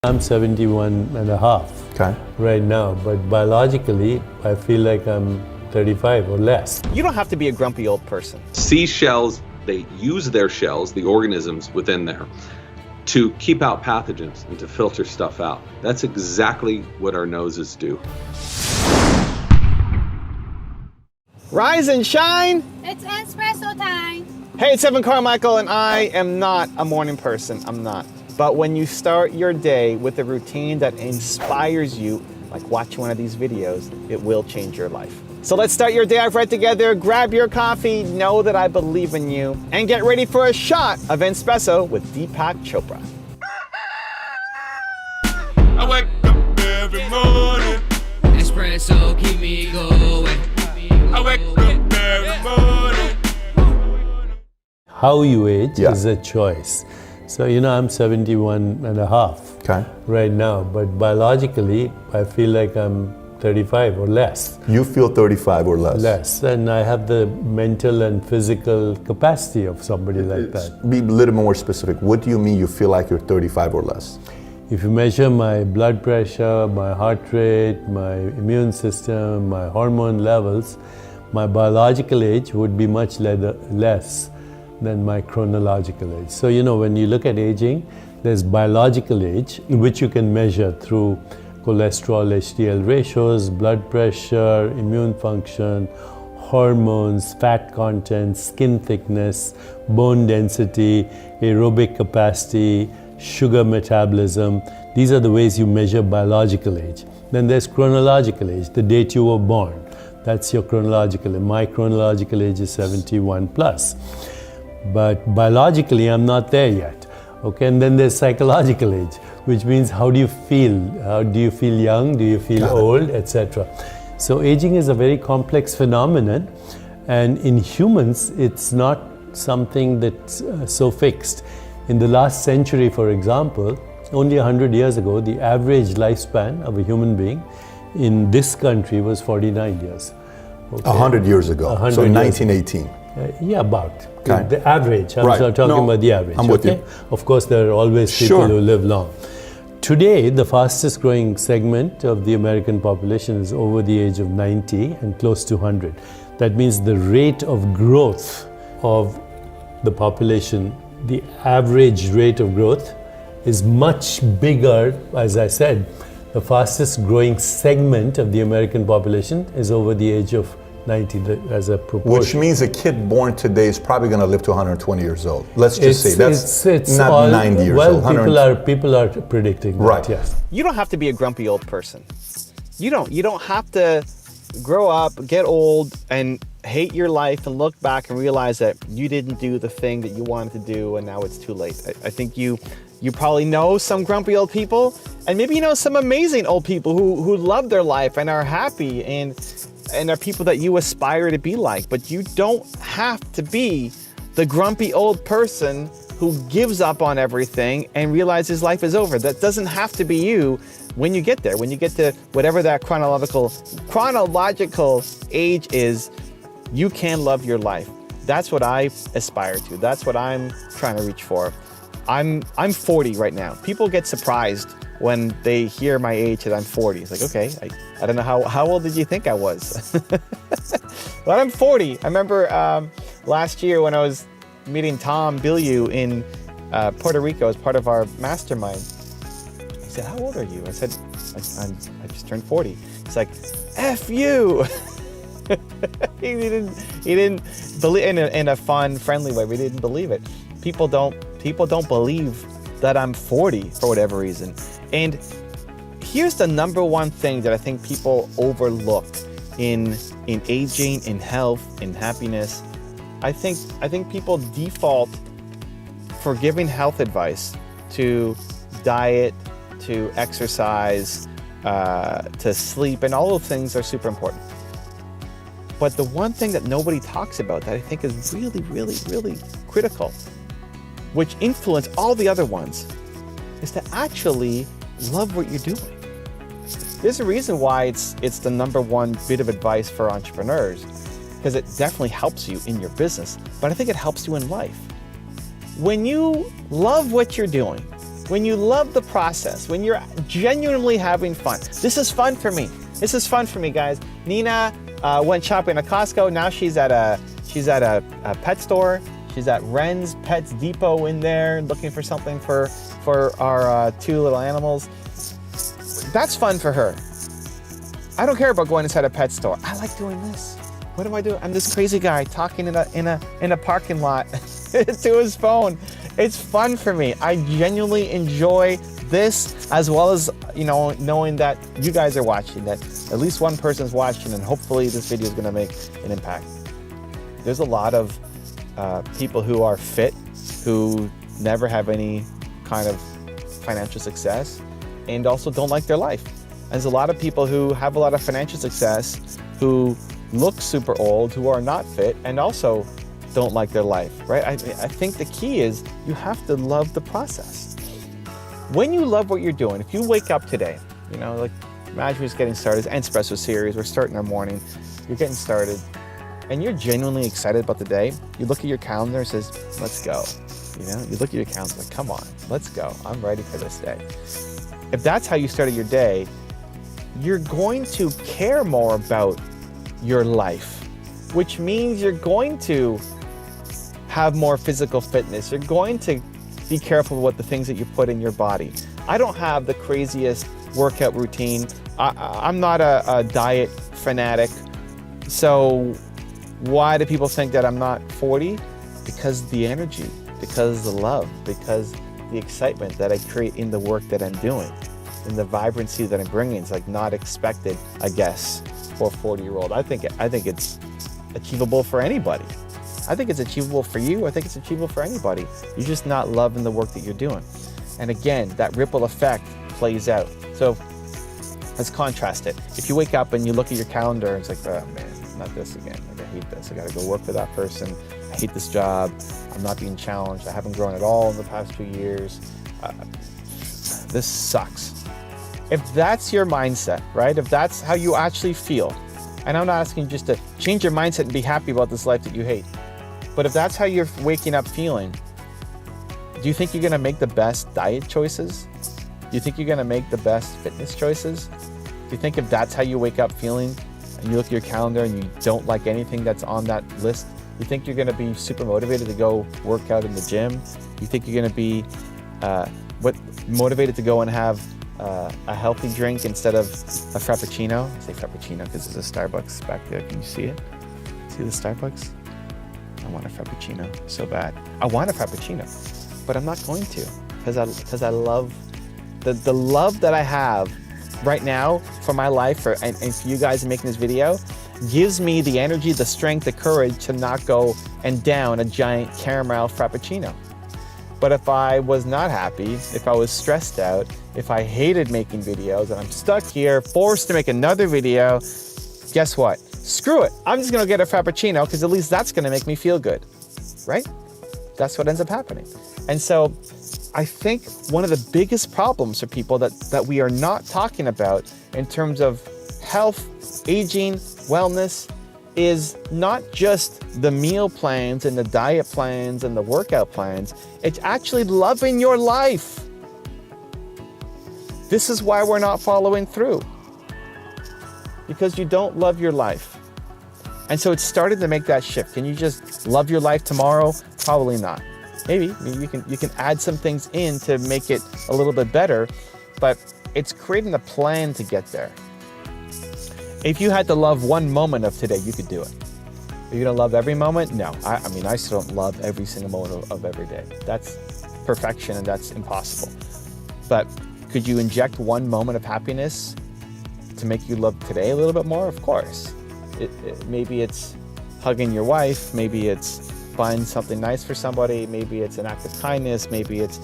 I'm 71 and a half right now, but biologically, I feel like I'm 35 or less. You don't have to be a grumpy old person. Seashells, they use their shells, the organisms within there, to keep out pathogens and to filter stuff out. That's exactly what our noses do. Rise and shine! It's espresso time! Hey, it's Evan Carmichael, and I am not a morning person. I'm not. But when you start your day with a routine that inspires you, like watching one of these videos, it will change your life. So let's start your day off right together. Grab your coffee, know that I believe in you, and get ready for a shot of espresso with Deepak Chopra. I wake up every morning. Espresso, keep me going. I wake up every morning. How you age is a choice. So, I'm 71 and a half right now, but biologically, I feel like I'm 35 or less. You feel 35 or less? Less, and I have the mental and physical capacity of somebody like that. Be a little more specific. What do you mean you feel like you're 35 or less? If you measure my blood pressure, my heart rate, my immune system, my hormone levels, my biological age would be much less than my chronological age. So, when you look at aging, there's biological age, which you can measure through cholesterol, HDL ratios, blood pressure, immune function, hormones, fat content, skin thickness, bone density, aerobic capacity, sugar metabolism. These are the ways you measure biological age. Then there's chronological age, the date you were born. That's your chronological age. My chronological age is 71 plus. But biologically, I'm not there yet. Okay, and then there's psychological age, which means how do you feel? How do you feel young? Do you feel old, etc.? So aging is a very complex phenomenon, and in humans, it's not something that's so fixed. In the last century, for example, only 100 years ago, the average lifespan of a human being in this country was 49 years. Okay? 100 years ago, so 1918. About. The average. I'm talking about the average. I'm with you. Of course, there are always people who live long. Today, the fastest growing segment of the American population is over the age of 90 and close to 100. That means the rate of growth of the population, the average rate of growth is much bigger. As I said, the fastest growing segment of the American population is over the age of 90 as a proportion. Which means a kid born today is probably going to live to 120 years old. Let's just say that's not 90 years old. People are predicting that, yes. You don't have to be a grumpy old person. You don't have to grow up, get old, and hate your life and look back and realize that you didn't do the thing that you wanted to do and now it's too late. I think you probably know some grumpy old people, and maybe you know some amazing old people who love their life and are happy and are people that you aspire to be like. But you don't have to be the grumpy old person who gives up on everything and realizes life is over. That doesn't have to be you when you get there. When you get to whatever that chronological age is, you can love your life. That's what I aspire to. That's what I'm trying to reach for. I'm 40 right now. People get surprised when they hear my age that I'm 40. It's like, okay, I don't know how old did you think I was? But I'm 40. I remember last year when I was meeting Tom Bilyeu in Puerto Rico as part of our mastermind. He said, "How old are you?" I said, I just turned 40. He's like, "F you." he didn't believe in a fun, friendly way. We didn't believe it. People don't believe that I'm 40 for whatever reason. And here's the number one thing that I think people overlook in aging, in health, in happiness. I think people default for giving health advice to diet, to exercise, to sleep, and all those things are super important. But the one thing that nobody talks about that I think is really, really, really critical, which influence all the other ones, is to actually love what you're doing. There's a reason why it's the number one bit of advice for entrepreneurs, because it definitely helps you in your business, but I think it helps you in life. When you love what you're doing when you love the process, when you're genuinely having fun. This is fun for me. This is fun for me, guys. Nina went shopping at Costco. Now she's at a pet store. She's at Ren's Pets Depot in there, looking for something for our 2 little animals. That's fun for her. I don't care about going inside a pet store. I like doing this. What am I doing? I'm this crazy guy talking in a parking lot to his phone. It's fun for me. I genuinely enjoy this, as well as, you know, knowing that you guys are watching, that at least one person's watching, and hopefully this video is going to make an impact. There's a lot of people who are fit, who never have any kind of financial success, and also don't like their life. There's a lot of people who have a lot of financial success, who look super old, who are not fit, and also don't like their life, right? I think the key is you have to love the process. When you love what you're doing, if you wake up today, you know, like imagine we're just getting started, it's Espresso series, we're starting our morning, you're getting started, and you're genuinely excited about the day, you look at your calendar and says, let's go. You know, you look at your calendar like, come on, let's go. I'm ready for this day. If that's how you started your day, you're going to care more about your life, which means you're going to have more physical fitness. You're going to be careful with the things that you put in your body. I don't have the craziest workout routine. I'm not a diet fanatic. So why do people think that I'm not 40? Because the energy, because the love, because the excitement that I create in the work that I'm doing, and the vibrancy that I'm bringing. It's like not expected, I guess, for a 40-year-old. I think it's achievable for anybody. I think it's achievable for you. I think it's achievable for anybody. You're just not loving the work that you're doing. And again, that ripple effect plays out. So let's contrast it. If you wake up and you look at your calendar, it's like, oh man, not this again. Like, I hate this. I gotta go work for that person. I hate this job. I'm not being challenged. I haven't grown at all in the past 2 years. This sucks. If that's your mindset, right? If that's how you actually feel, and I'm not asking you just to change your mindset and be happy about this life that you hate, but if that's how you're waking up feeling, do you think you're gonna make the best diet choices? Do you think you're gonna make the best fitness choices? Do you think if that's how you wake up feeling, and you look at your calendar and you don't like anything that's on that list, you think you're gonna be super motivated to go work out in the gym? You think you're gonna be motivated to go and have a healthy drink instead of a Frappuccino? I say Frappuccino because there's a Starbucks back there. Can you see it? See the Starbucks? I want a Frappuccino so bad. I want a Frappuccino, but I'm not going to because I love the love that I have right now for my life and for you guys making this video gives me the energy, the strength, the courage to not go and down a giant caramel Frappuccino. But if I was not happy, if I was stressed out, if I hated making videos and I'm stuck here, forced to make another video, guess what? Screw it. I'm just gonna get a Frappuccino because at least that's gonna make me feel good, right? That's what ends up happening. And so I think one of the biggest problems for people that we are not talking about in terms of health, aging, wellness, is not just the meal plans and the diet plans and the workout plans, it's actually loving your life. This is why we're not following through. Because you don't love your life. And so it's started to make that shift. Can you just love your life tomorrow? Probably not. Maybe you can add some things in to make it a little bit better, but it's creating a plan to get there. If you had to love one moment of today, you could do it. Are you gonna love every moment? No. I mean, I still don't love every single moment of every day. That's perfection and that's impossible. But could you inject one moment of happiness to make you love today a little bit more? Of course. Maybe it's hugging your wife, maybe it's buying something nice for somebody, maybe it's an act of kindness, maybe it's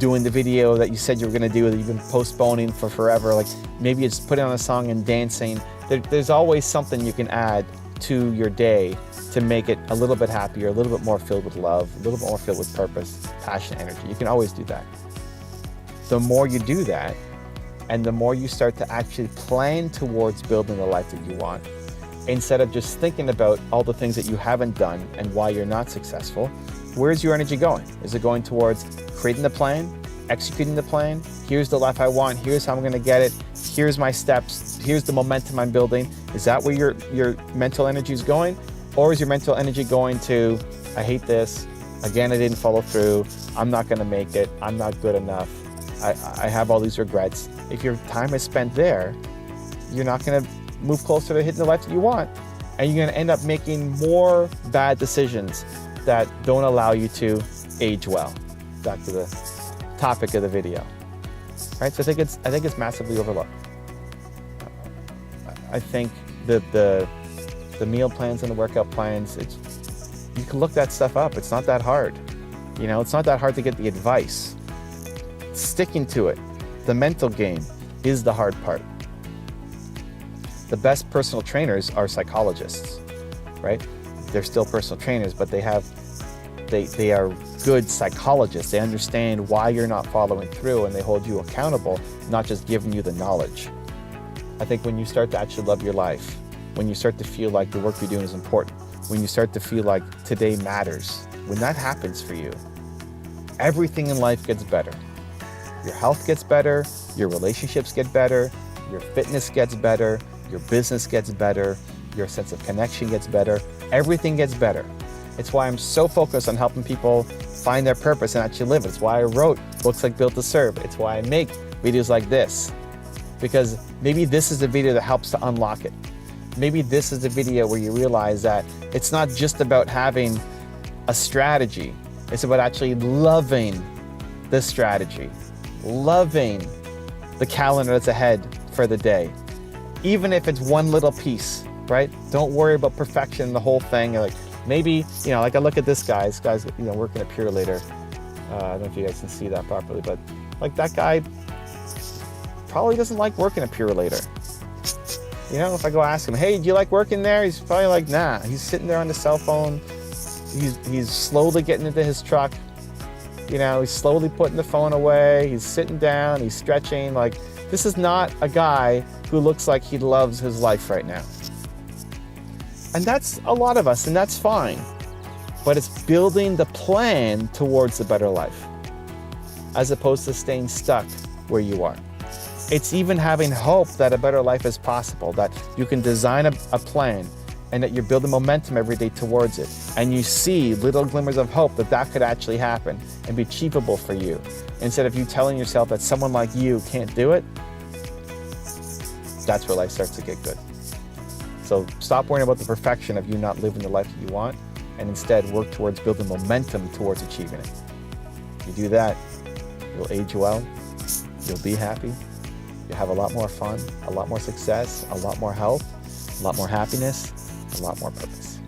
doing the video that you said you were gonna do that you've been postponing for forever. Like maybe it's putting on a song and dancing. There's always something you can add to your day to make it a little bit happier, a little bit more filled with love, a little bit more filled with purpose, passion, energy. You can always do that. The more you do that, and the more you start to actually plan towards building the life that you want, instead of just thinking about all the things that you haven't done and why you're not successful, where's your energy going? Is it going towards creating the plan, executing the plan. Here's the life I want. Here's how I'm going to get it. Here's my steps. Here's the momentum I'm building. Is that where your mental energy is going? Or is your mental energy going to, I hate this. Again, I didn't follow through. I'm not going to make it. I'm not good enough. I have all these regrets. If your time is spent there, you're not going to move closer to hitting the life that you want. And you're going to end up making more bad decisions that don't allow you to age well. Back to the topic of the video, right? So I think it's massively overlooked. I think that the meal plans and the workout plans, you can look that stuff up. It's not that hard. It's not that hard to get the advice. Sticking to it, the mental game, is the hard part. The best personal trainers are psychologists, right? They're still personal trainers, but they are good psychologists. They understand why you're not following through, and they hold you accountable, not just giving you the knowledge. I think when you start to actually love your life, when you start to feel like the work you're doing is important, when you start to feel like today matters, when that happens for you, everything in life gets better. Your health gets better, your relationships get better, your fitness gets better, your business gets better, your sense of connection gets better, everything gets better. It's why I'm so focused on helping people find their purpose and actually live it. It's why I wrote books like Built to Serve. It's why I make videos like this, because maybe this is the video that helps to unlock it. Maybe this is the video where you realize that it's not just about having a strategy. It's about actually loving the strategy, loving the calendar that's ahead for the day. Even if it's one little piece, right? Don't worry about perfection, the whole thing. Like maybe, like I look at this guy. This guy's, working at Pure Later. I don't know if you guys can see that properly, but like that guy probably doesn't like working at Pure Later. If I go ask him, hey, do you like working there? He's probably like, nah. He's sitting there on the cell phone. He's slowly getting into his truck. He's slowly putting the phone away. He's sitting down. He's stretching. Like, this is not a guy who looks like he loves his life right now. And that's a lot of us, and that's fine. But it's building the plan towards a better life, as opposed to staying stuck where you are. It's even having hope that a better life is possible, that you can design a plan and that you're building momentum every day towards it. And you see little glimmers of hope that could actually happen and be achievable for you. Instead of you telling yourself that someone like you can't do it, that's where life starts to get good. So stop worrying about the perfection of you not living the life that you want, and instead work towards building momentum towards achieving it. If you do that, you'll age well, you'll be happy, you'll have a lot more fun, a lot more success, a lot more health, a lot more happiness, a lot more purpose.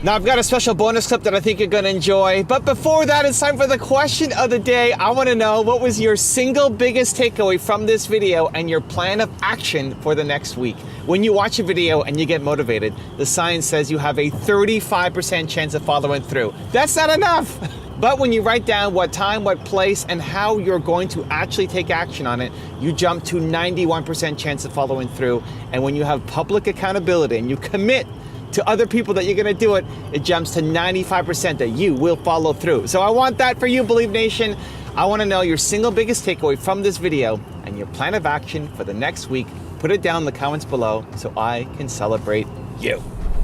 Now I've got a special bonus clip that I think you're gonna enjoy, but before that, it's time for the question of the day. I wanna know, what was your single biggest takeaway from this video and your plan of action for the next week? When you watch a video and you get motivated, the science says you have a 35% chance of following through. That's not enough. But when you write down what time, what place, and how you're going to actually take action on it, you jump to 91% chance of following through. And when you have public accountability and you commit to other people that you're gonna do it, it jumps to 95% that you will follow through. So I want that for you, Believe Nation. I wanna know your single biggest takeaway from this video and your plan of action for the next week. Put it down in the comments below so I can celebrate you.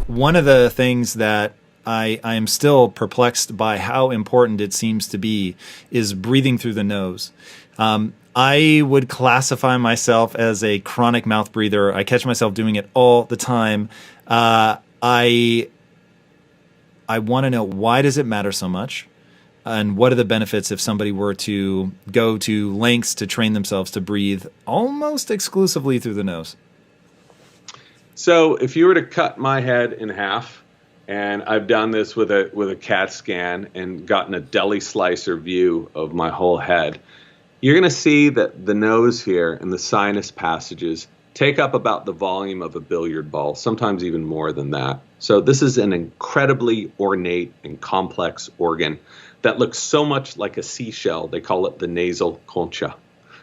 One of the things that I am still perplexed by how important it seems to be is breathing through the nose. I would classify myself as a chronic mouth breather. I catch myself doing it all the time. I want to know, why does it matter so much? And what are the benefits if somebody were to go to lengths to train themselves to breathe almost exclusively through the nose? So if you were to cut my head in half, and I've done this with a CAT scan and gotten a deli slicer view of my whole head, you're going to see that the nose here and the sinus passages take up about the volume of a billiard ball, sometimes even more than that. So this is an incredibly ornate and complex organ that looks so much like a seashell. They call it the nasal concha.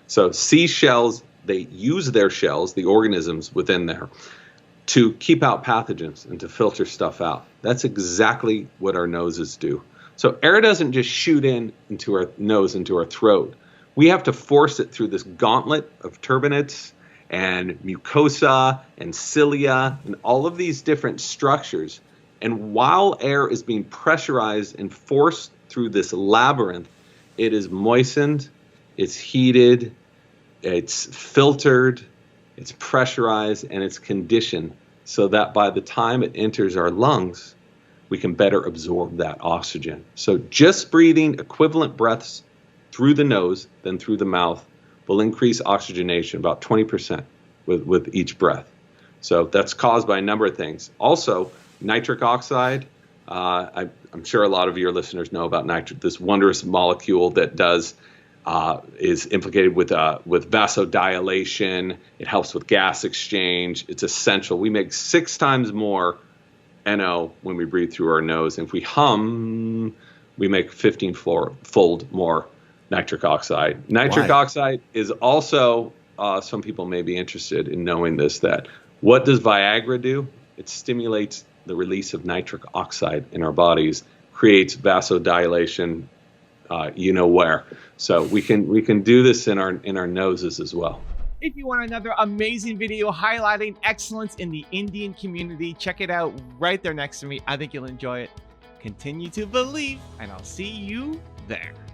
So seashells, they use their shells, the organisms within there, to keep out pathogens and to filter stuff out. That's exactly what our noses do. So air doesn't just shoot into our nose, into our throat. We have to force it through this gauntlet of turbinates and mucosa and cilia and all of these different structures. And while air is being pressurized and forced through this labyrinth, it is moistened, it's heated, it's filtered, it's pressurized, and it's conditioned so that by the time it enters our lungs, we can better absorb that oxygen. So just breathing equivalent breaths through the nose than through the mouth will increase oxygenation about 20% with each breath. So that's caused by a number of things. Also, nitric oxide, I'm sure a lot of your listeners know about nitric, this wondrous molecule that is implicated with vasodilation. It helps with gas exchange. It's essential. We make 6 times more NO when we breathe through our nose. And if we hum, we make 15-fold more nitric oxide. Nitric oxide is also, some people may be interested in knowing this, that what does Viagra do? It stimulates the release of nitric oxide in our bodies, creates vasodilation, you know where. So we can do this in our noses as well. If you want another amazing video highlighting excellence in the Indian community, check it out right there next to me. I think you'll enjoy it. Continue to believe, and I'll see you there.